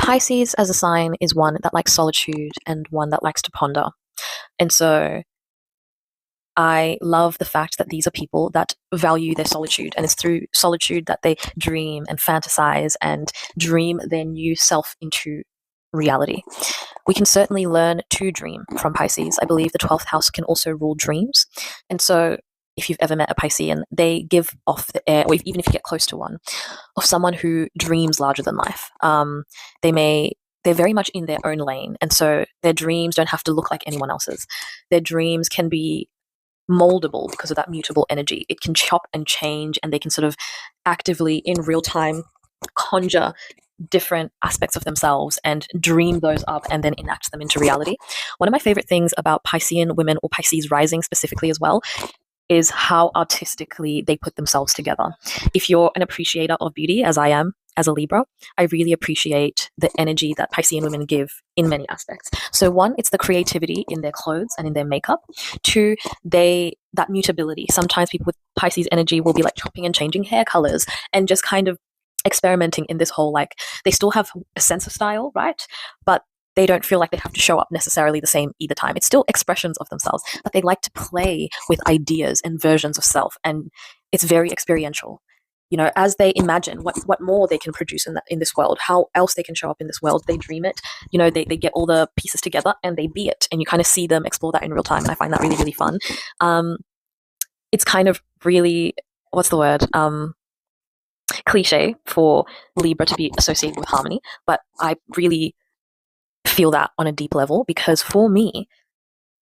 Pisces as a sign is one that likes solitude and one that likes to ponder. And so I love the fact that these are people that value their solitude, and it's through solitude that they dream and fantasize and dream their new self into reality. We can certainly learn to dream from Pisces. I believe the 12th house can also rule dreams. And so if you've ever met a Piscean, they give off the air, or even if you get close to one, of someone who dreams larger than life. They're very much in their own lane. And so their dreams don't have to look like anyone else's. Their dreams can be moldable because of that mutable energy. It can chop and change, and they can sort of actively, in real time, conjure different aspects of themselves and dream those up and then enact them into reality. One of my favorite things about Piscean women, or Pisces rising specifically as well, is how artistically they put themselves together. If you're an appreciator of beauty, as I am, as a Libra, I really appreciate the energy that Piscean women give in many aspects. So one, it's the creativity in their clothes and in their makeup. Two, that mutability. Sometimes people with Pisces energy will be like chopping and changing hair colors and just kind of experimenting in this whole, like, they still have a sense of style, right? But they don't feel like they have to show up necessarily the same either time. It's still expressions of themselves, but they like to play with ideas and versions of self, and it's very experiential. As they imagine what more they can produce in this world, how else they can show up in this world, they dream it. They get all the pieces together and they be it, and you kind of see them explore that in real time, and I find that really, really fun. It's kind of really, what's the word? Cliche for Libra to be associated with harmony, but I really feel that on a deep level, because for me,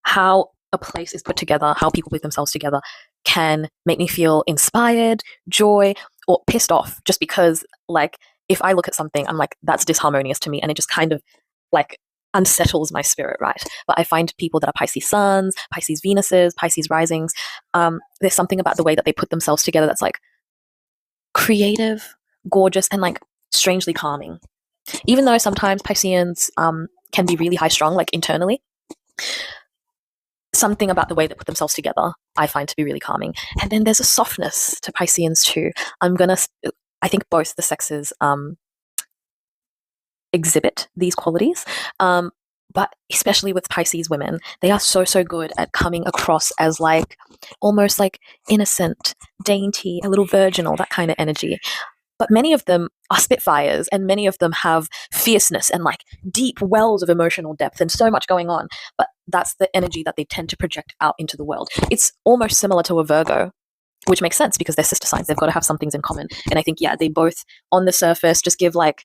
how a place is put together, how people put themselves together, can make me feel inspired, joy, or pissed off, just because, like, if I look at something, I'm like, that's disharmonious to me, and it just kind of, like, unsettles my spirit, right? But I find people that are Pisces suns, Pisces Venuses, Pisces risings, there's something about the way that they put themselves together that's, like, creative, gorgeous, and, like, strangely calming. Even though sometimes Pisceans can be really high strung, like, internally, something about the way they put themselves together I find to be really calming. And then there's a softness to Pisceans too. I think both the sexes exhibit these qualities, but especially with Pisces women, they are so, so good at coming across as, like, almost like innocent, dainty, a little virginal, that kind of energy. But many of them are spitfires, and many of them have fierceness and, like, deep wells of emotional depth and so much going on. But that's the energy that they tend to project out into the world. It's almost similar to a Virgo, which makes sense because they're sister signs. They've got to have some things in common. And I think, yeah, they both, on the surface, just give, like,